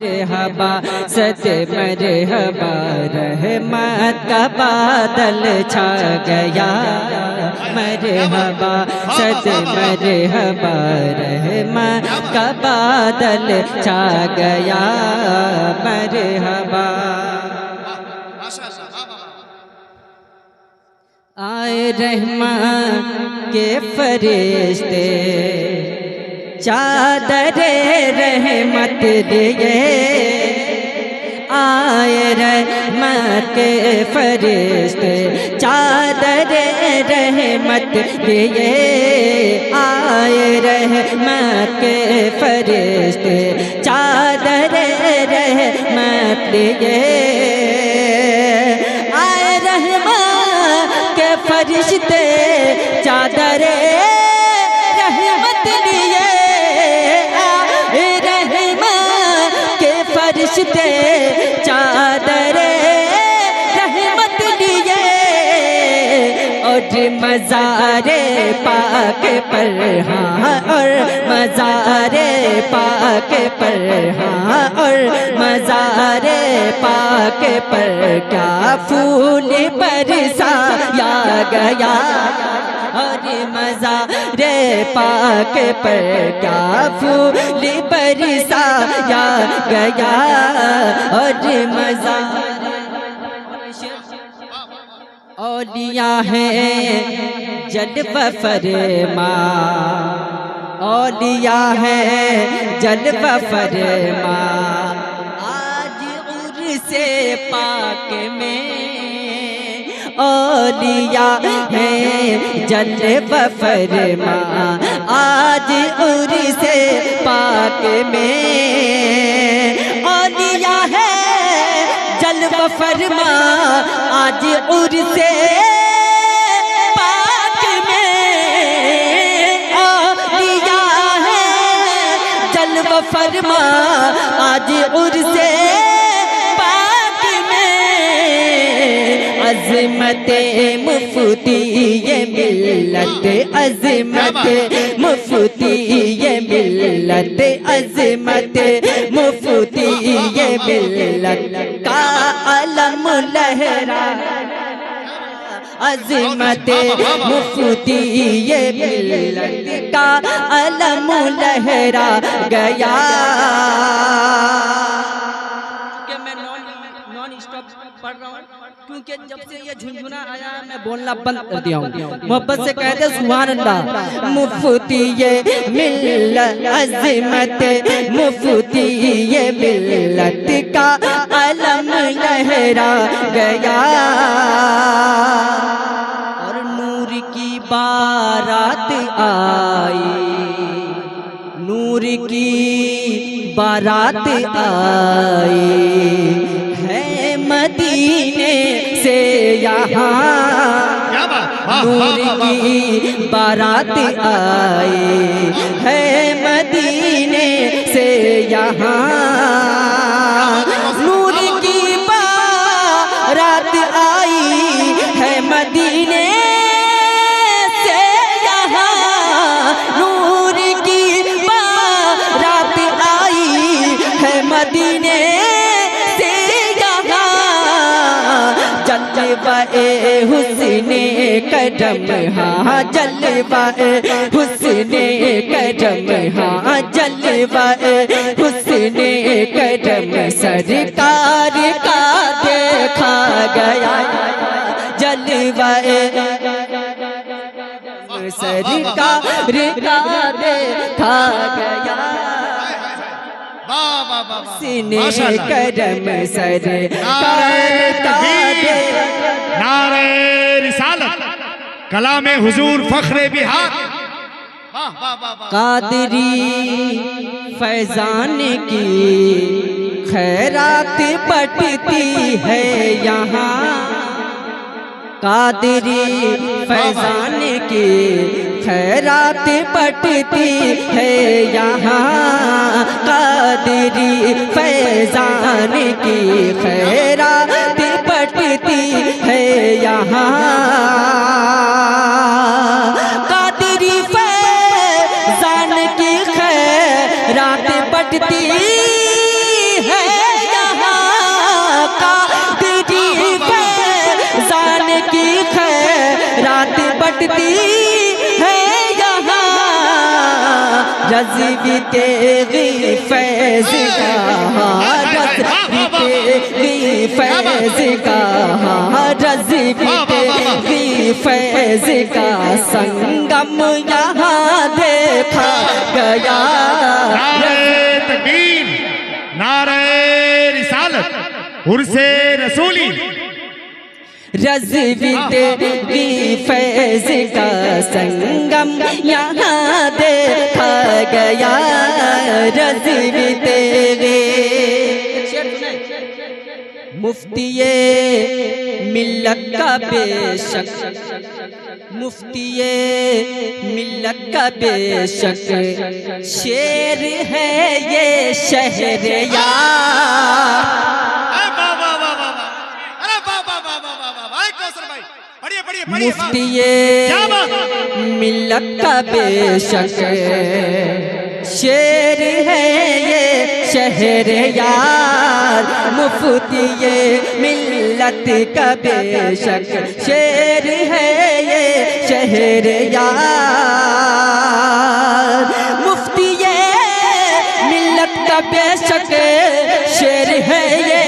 मरहबा सद मरहबा रहमत का बादल छा गया। मरहबा सद मरहबा रहमत का बादल छा गया। मरहबा आए रहमत के फरिश्ते चादरे रहमत लिए। आए रहमत के फरिश्ते चादरे रहमत लिए। आए रहमत के फरिश्ते चादरे रहमत लिए। आए रहमत के फरिश्ते चादरे रहमत लिए। फरिश्ते चादरे रहमत लिए। और मज़ारे पाक पर हाँ और मज़ारे पाक पर हाँ और मज़ारे पाक पर क्या फूल बरसाया गया। और मज़ारे पाक पर क्या फूल बरसाया गया। और मज़ारे औलिया है जलवा फरमा। औलिया है जलवा फरमा। आज उर्से पाक में औलिया है जलवा फरमा। आज उर्से पाक में औलिया है जलवा फरमा। आज उर्से पाक में औलिया है जलवा फरमा। आज उर्से अज़मत मुफ्ती ये मिल्लत। अज़मत मुफ्ती ये मिल्लत। अज़मत मुफ्ती ये मिल्लत का अलम लहरा। अज़मत मुफ्ती ये मिल्लत का अलम लहरा गया। पढ़ रहा हूँ क्योंकि जब से ये झुनझुना आया मैं बोलना बंद कर दिया हूँ। मोहब्बत से कहते सुभान अल्लाह। मुफ्ती ये मिल्लत अज़मत मुफ्ती ये मिल्लत का अलम लहरा गया। और नूर की बारात आई। नूर की बारात आई मदीने से यहाँ। नूर की बारात आई है मदीने से यहाँ। नूर की बारात आई है मदीने से यहाँ। नूर की बारात आई है मदीने जलवाए हुस्ने करम हाँ। जलवाए हुस्ने करम हाँ। जलवाए हुस्ने करम सरकार का देखा गया। जलवाए सरकार का देखा गया। सिने करम सरकार का नारे रिसालत कलामे हुजूर फख्रे बिहार। कादरी फैजान की खैरात बटती है यहाँ। कादरी फैजान की खैरात बटती है यहाँ। कादरी फैजान की खैरात बटती है यहाँ। कादरी फैजान की खैरात बटती है बढ़ती है यहाँ रज़वी तेरी फैज़ का, रज़वी तेरी फैज़ का, रज़वी तेरी फैज़ का संगम यहाँ देखा गया। नारे तकबीर, नारे रिसालत, उर्से रसूली। रज़वी तेरी फैज़ का संगम यहाँ देखा गया। रज़वी तेरी मुफ्तिये मिल्लत का बेशक, मुफ्तिये मिल्लत का बेशक शेर है ये शहरयार। मुफ्तिये मिल्लत का बेशक शेर है ये शहरयार। मुफ्तिये मिल्लत का बेशक शेर है ये शहरयार। मुफ्तिये मिल्लत का बेशक शेर है ये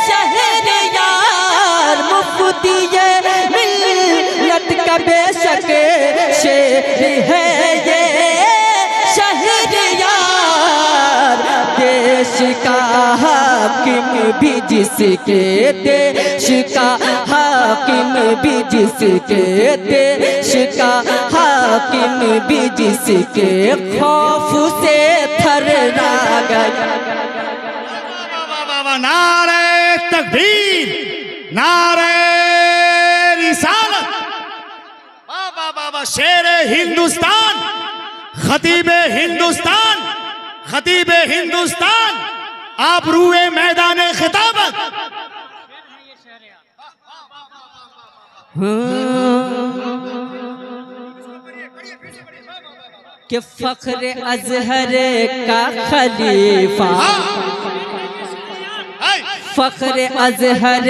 शहरयार। मुफ्तिये मिल्लत का बेशक शेर है ये शहरयार। देश का हाकिम भी जिसके, देश का हाकिम भी जिसके, देश का हाकिम भी जिसके खौफ से थर्रा गया। नारे तकबीर, नारे रिसालत, बाबा बाबा शेर हिंदुस्तान, खतीबे हिंदुस्तान, खतीबे हिंदुस्तान, आप रूए मैदान खिताबत। कि फख्र अज़हर का खलीफा, फख्र अज़हर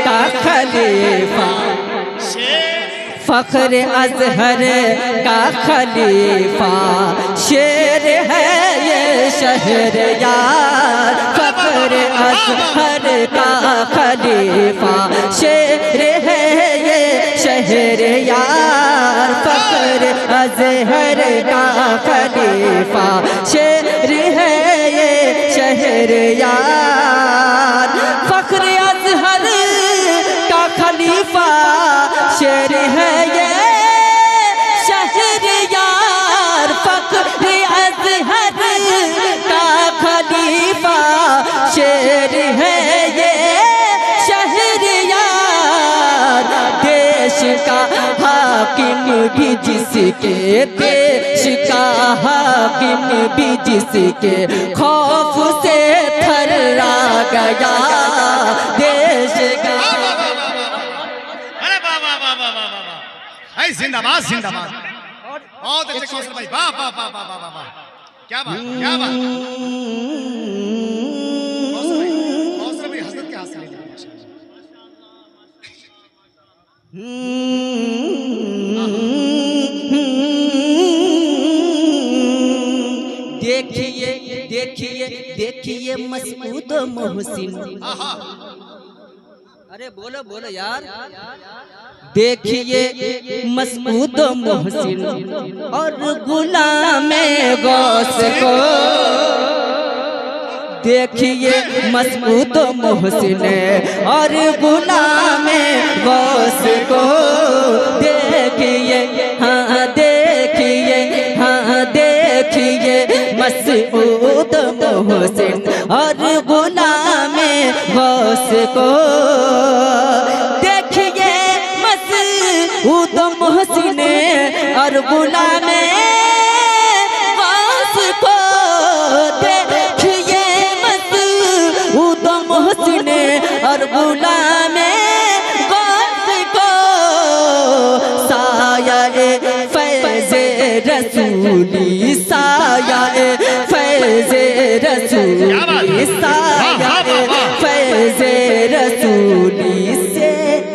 का खलीफा, फख्र अज़हर का खलीफा शेर है ये शहरयार। फख्र अज़हर का खलीफा शेर है ये शहरयार। फख्र अज़हर का खलीफा शेर है ये शहरयार। फख्र अज़हर का खलीफा शेर है ये शहरयार। फख्र अज़हर का खलीफा शेर है ये शहरयार। देश का हाकिम भी जिसके, देश का हाकिम भी जिसके खौफ से थर्रा गया। देश का जिंदाबाद, जिंदाबाद। बहुत अच्छे कौशल भाई, वाह वाह वाह वाह वाह वाह, क्या बात, क्या बात। कौशल भाई हज़रत के हाथ से लेते हैं। देखिए देखिए देखिए मसूद मोहसिन, अरे बोलो बोलो यार। देखिए मसूद मोहसिन और गुलाम गौस को, देखिए मसूद मोहसिन और गुलाम गौस को। देखिए हाँ देखिए, हाँ देखिए मसूद मोहसिन और गुलाम गौस को। देखिए मसूद मोहसिन और गुलाम गौस को। देखिए मसूद मोहसिन और गुलाम गौस को। साया फैज़ रसूली, साया फैज़ रसूली, साया फैज़ रसूली से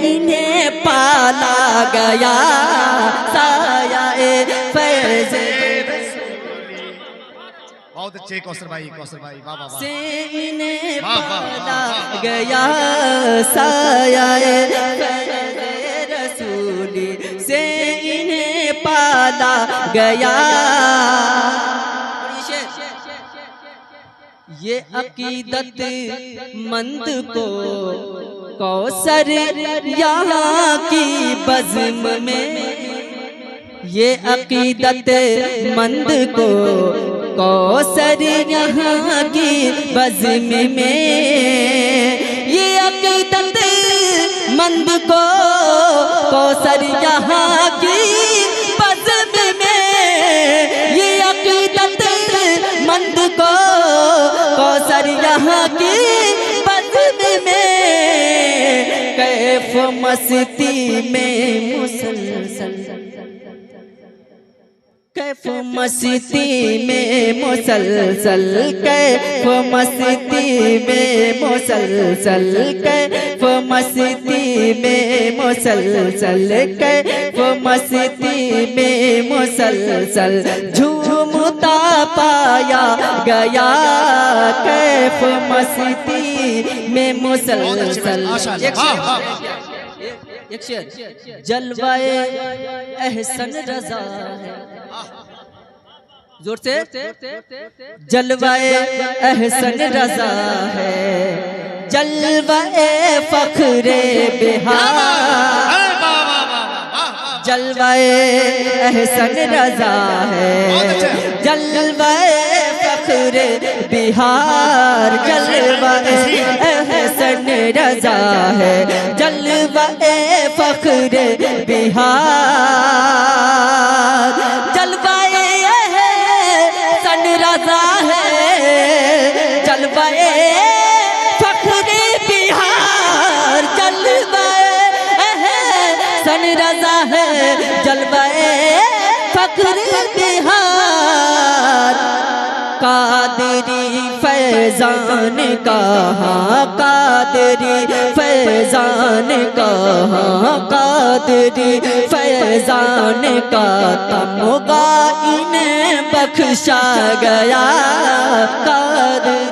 इन्हें पाला गया साया फैज़ बहुत अच्छे कौसर भाई वाह वाह से इन्हें वाह, वाह, पाला वाह, गया साया फैज़ रसूली से इन्हें पाला गया। ये अकीदत मंद को कौसर यहाँ की बज़्म में, ये अकीदत मंद को कौसर यहाँ की बज़्म में, ये अकीदत मंद को कौसर यहाँ की बज़्म में, ये अकीदत मंद को कौसर यहाँ की बज़्म में, कैफ मस्ती में मुसलसल, कैफ मस्ती में मुसलसल, कैफ मस्ती में मुसलसल, कैफ मस्ती में मुसलसल, कैफ मस्ती में मुसलसल, झूमता पाया गया कैफ मस्ती में मुसलसल। एक शेर जलवाए एहसन रज़ा है, जोर से, जलवाए एहसन रज़ा है, जलवाए फख्रे बिहार, जलवाए एहसन रज़ा है, जलवाए फख्रे बिहार, जलवाए एहसन रज़ा है, जलवाए फख्रे बिहार, जलवाए एहसन रज़ा है, जलवाए फख्रे बिहार, जलवाए एहसन रज़ा है, जलवाए फख्रे बिहार। कादरी फैज़ान कहाँ, कादरी फैज़ान कहाँ, कादरी फैज़ान का तमगा इन्हें बख्शा गया, कादरी